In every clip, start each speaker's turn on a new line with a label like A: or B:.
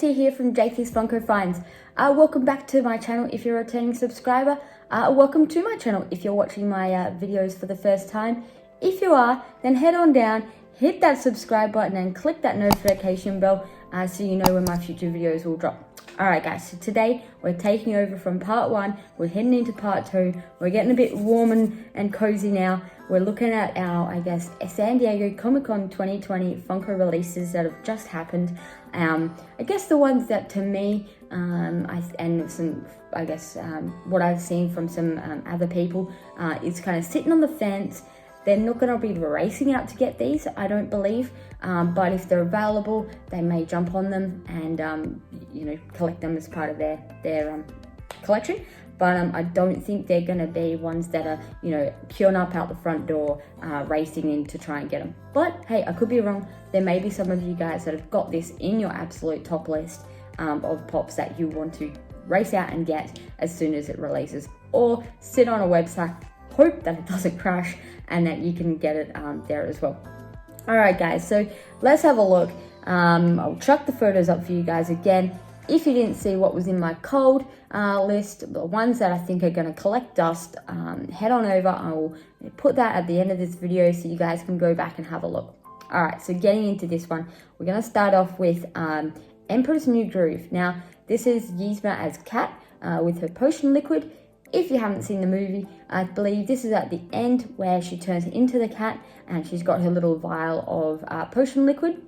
A: Jessie here from JK's Funko Finds. Welcome back to my channel if you're a returning subscriber. Welcome to my channel if you're watching my videos for the first time. If you are, then head on down, hit that subscribe button and click that notification bell so you know when my future videos will drop. Alright guys, so today we're taking over from part 1, we're heading into part 2, we're getting a bit warm and cozy now. We're looking at our, I guess, San Diego Comic-Con 2020 Funko releases that have just happened. I guess the ones that to me, what I've seen from some other people is kind of sitting on the fence. They're not going to be racing out to get these, I don't believe, but if they're available, they may jump on them and, collect them as part of their collection. But I don't think they're going to be ones that are, queuing up out the front door, racing in to try and get them. But hey, I could be wrong. There may be some of you guys that have got this in your absolute top list of pops that you want to race out and get as soon as it releases, or sit on a website, hope that it doesn't crash and that you can get it there as well. All right, guys, so let's have a look. I'll chuck the photos up for you guys again. If you didn't see what was in my cold list, the ones that I think are going to collect dust, head on over. I will put that at the end of this video so you guys can go back and have a look. All right, so getting into this one, we're going to start off with Emperor's New Groove. Now, this is Yzma as Cat with her potion liquid. If you haven't seen the movie, I believe this is at the end where she turns into the cat and she's got her little vial of potion liquid.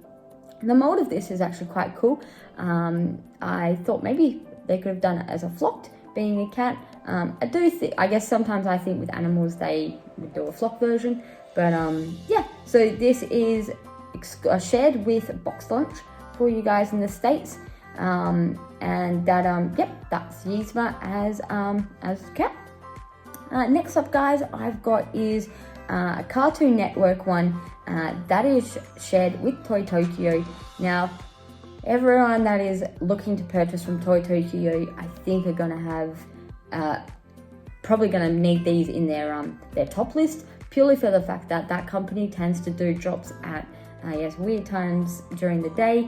A: The mold of this is actually quite cool. I thought maybe they could have done it as a flocked, being a cat. I guess sometimes I think with animals they would do a flock version. But yeah, so this is shared with Box Lunch for you guys in the States. And that, that's Yzma as cat. Next up, guys, I've got is a Cartoon Network one that is shared with Toy Tokyo. Now, everyone that is looking to purchase from Toy Tokyo, I think are going to have probably going to need these in their top list, purely for the fact that that company tends to do drops at weird times during the day,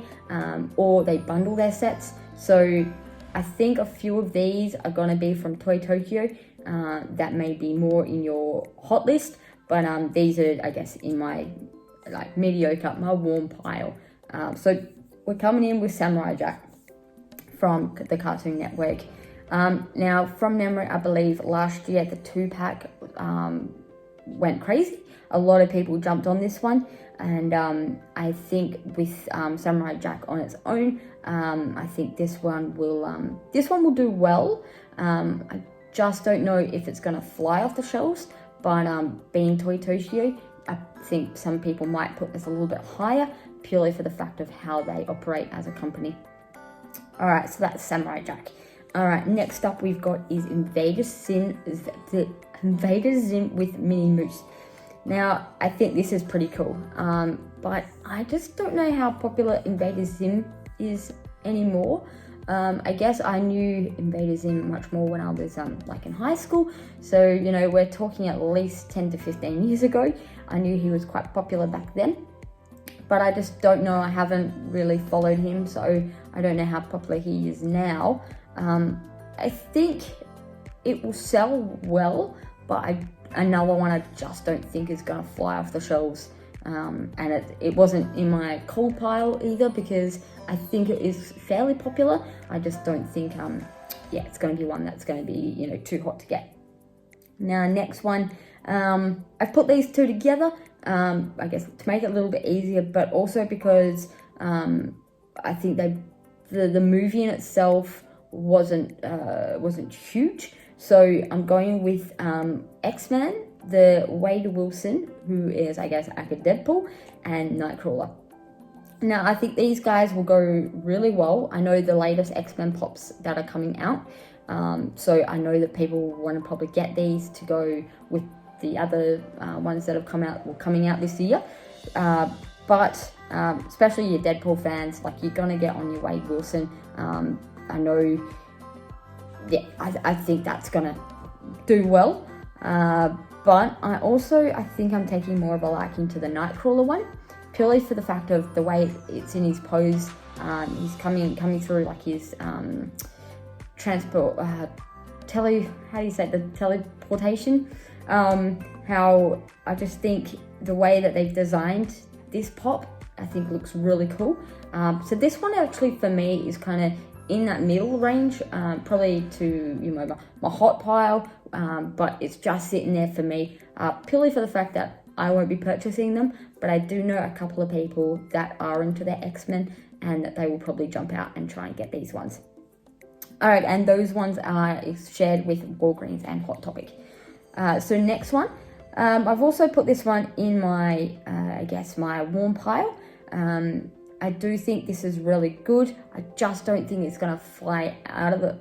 A: or they bundle their sets. So I think a few of these are going to be from Toy Tokyo that may be more in your hot list, but these are, I guess, in my mediocre, my warm pile. So we're coming in with Samurai Jack from the Cartoon Network. Now, from memory, I believe last year the 2-pack went crazy. A lot of people jumped on this one, and I think with Samurai Jack on its own, I think this one will do well. I just don't know if it's going to fly off the shelves, but being Toy Tokyo, I think some people might put this a little bit higher, purely for the fact of how they operate as a company. All right, so that's Samurai Jack. All right, next up we've got is Invader Zim with Minnie Moose. Now, I think this is pretty cool, but I just don't know how popular Invader Zim is anymore. I guess I knew Invader Zim much more when I was in high school, so we're talking at least 10 to 15 years ago. I knew he was quite popular back then, but I just don't know. I haven't really followed him, so I don't know how popular he is now. I think it will sell well, but another one I just don't think is going to fly off the shelves. And it wasn't in my cold pile either, because I think it is fairly popular. I just don't think, it's going to be one that's going to be, too hot to get. Now, next one, I've put these two together, I guess to make it a little bit easier, but also because I think the movie in itself wasn't huge. So I'm going with XMen, the Wade Wilson, who is, I guess, like a Deadpool, and Nightcrawler. Now, I think these guys will go really well. I know the latest X-Men pops that are coming out, so I know that people want to probably get these to go with the other ones that have coming out this year. But especially your Deadpool fans, you're gonna get on your Wade Wilson. I know. Yeah, I think that's gonna do well. But I think I'm taking more of a liking to the Nightcrawler one, purely for the fact of the way it's in his pose. He's coming through like his transport, how do you say, the teleportation. How I just think the way that they've designed this pop, I think looks really cool. So this one actually for me is kind of in that middle range, probably to my hot pile, but it's just sitting there for me, purely for the fact that I won't be purchasing them, but I do know a couple of people that are into their X-Men and that they will probably jump out and try and get these ones. All right, and those ones are shared with Walgreens and Hot Topic. So next one, I've also put this one in my, my warm pile. I do think this is really good. I just don't think it's gonna fly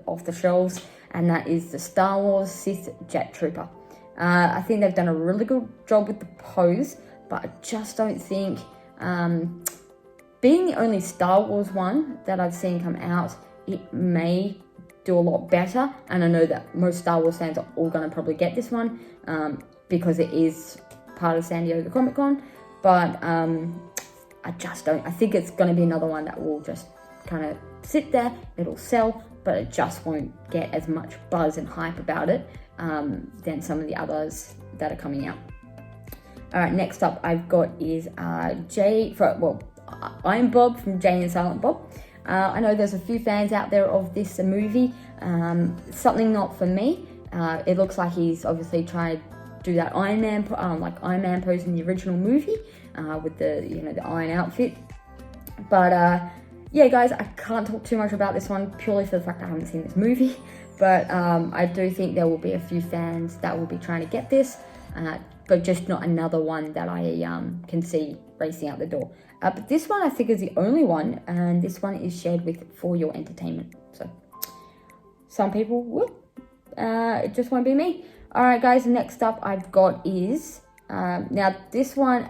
A: off the shelves, and that is the Star Wars Sith Jet Trooper. I think they've done a really good job with the pose, but I just don't think, being the only Star Wars one that I've seen come out, it may do a lot better. And I know that most Star Wars fans are all gonna probably get this one, because it is part of San Diego Comic-Con, but I think it's going to be another one that will just kind of sit there, it'll sell, but it just won't get as much buzz and hype about it than some of the others that are coming out. All right, next up I've got is Iron Bob from Jay and Silent Bob. I know there's a few fans out there of this movie. Something not for me. It looks like he's obviously trying to do that Iron Man pose in the original movie, with the iron outfit. But yeah, guys, I can't talk too much about this one purely for the fact that I haven't seen this movie. But I do think there will be a few fans that will be trying to get this, but just not another one that I can see racing out the door. But this one I think is the only one, and this one is shared with For Your Entertainment. So some people will. It just won't be me. All right, guys, next up I've got is, now this one,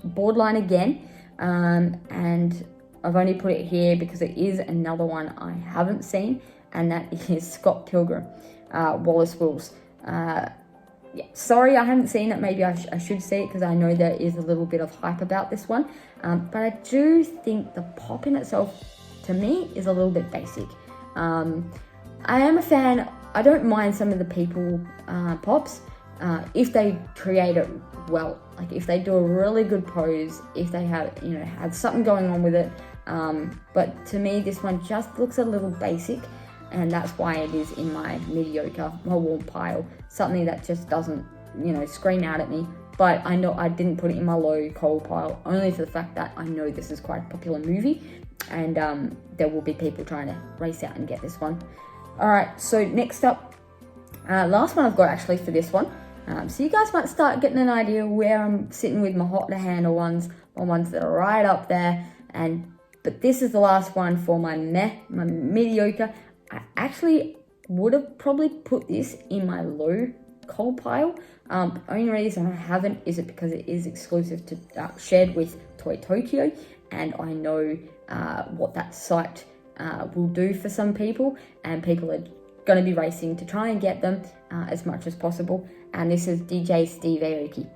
A: borderline again, and I've only put it here because it is another one I haven't seen, and that is Scott Pilgrim, Wallace Wills. Yeah, sorry I haven't seen it. Maybe I should see it because I know there is a little bit of hype about this one, but I do think the pop in itself, to me, is a little bit basic. I am a fan. I don't mind some of the people pops if they create it well. Like if they do a really good pose, if they have something going on with it. But to me, this one just looks a little basic, and that's why it is in my mediocre, my warm pile. Something that just doesn't, scream out at me. But I know I didn't put it in my low cold pile only for the fact that I know this is quite a popular movie, and there will be people trying to race out and get this one. All right, so next up, last one I've got actually for this one. So you guys might start getting an idea where I'm sitting with my hot to handle ones, my ones that are right up there. But this is the last one for my mediocre. I actually would have probably put this in my low cold pile. The only reason I haven't is because it is exclusive to shared with Toy Tokyo, and I know what that site will do for some people, and people are going to be racing to try and get them as much as possible. And this is DJ Steve Aoki.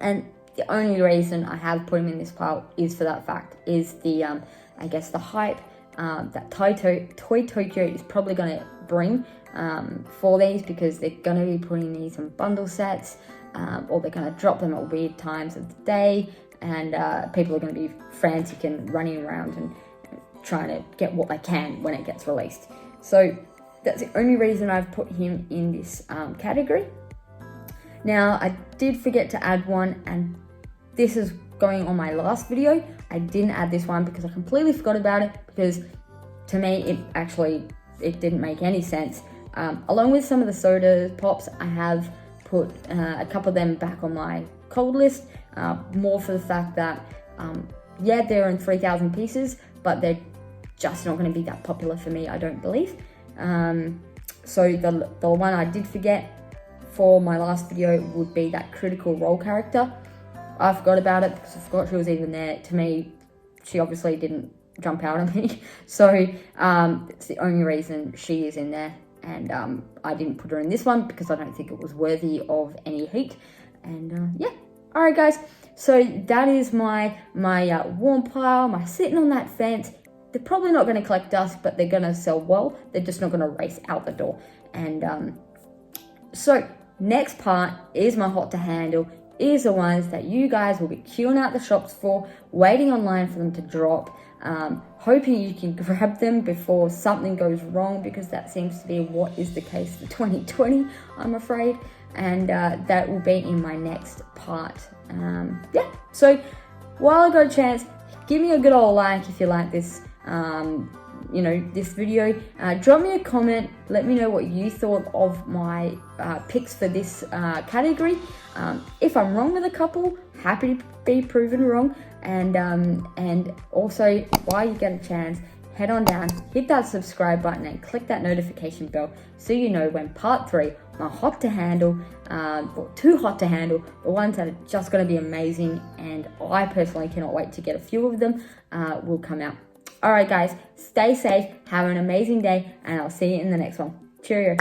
A: And the only reason I have put him in this pile is for that fact, is the the hype that Toy Tokyo is probably going to bring for these, because they're going to be putting these in bundle sets, or they're going to drop them at weird times of the day, and people are going to be frantic and running around and trying to get what they can when it gets released. So that's the only reason I've put him in this category. Now, I did forget to add one, and this is going on my last video. I didn't add this one because I completely forgot about it, because to me it didn't make any sense. Along with some of the soda pops, I have put a couple of them back on my cold list, more for the fact that they're in 3,000 pieces, but they're just not going to be that popular for me, I don't believe. So the one I did forget for my last video would be that Critical Role character. I forgot about it because I forgot she was even there. To me, she obviously didn't jump out at me. So it's the only reason she is in there. And I didn't put her in this one because I don't think it was worthy of any heat. And All right, guys. So that is my warm pile, my sitting on that fence. They're probably not going to collect dust, but they're going to sell well. They're just not going to race out the door. And so next part is my hot to handle, is the ones that you guys will be queuing out the shops for, waiting online for them to drop, hoping you can grab them before something goes wrong, because that seems to be what is the case for 2020, I'm afraid. And that will be in my next part. Yeah, so while I got a chance, give me a good old like if you like this, this video. Drop me a comment, let me know what you thought of my picks for this category. If I'm wrong with a couple, happy to be proven wrong. And also, while you get a chance, head on down, hit that subscribe button and click that notification bell so you know when part 3, my hot to handle, or 2 hot to handle, the ones that are just going to be amazing, and I personally cannot wait to get a few of them, will come out. All right, guys, stay safe, have an amazing day, and I'll see you in the next one. Cheerio.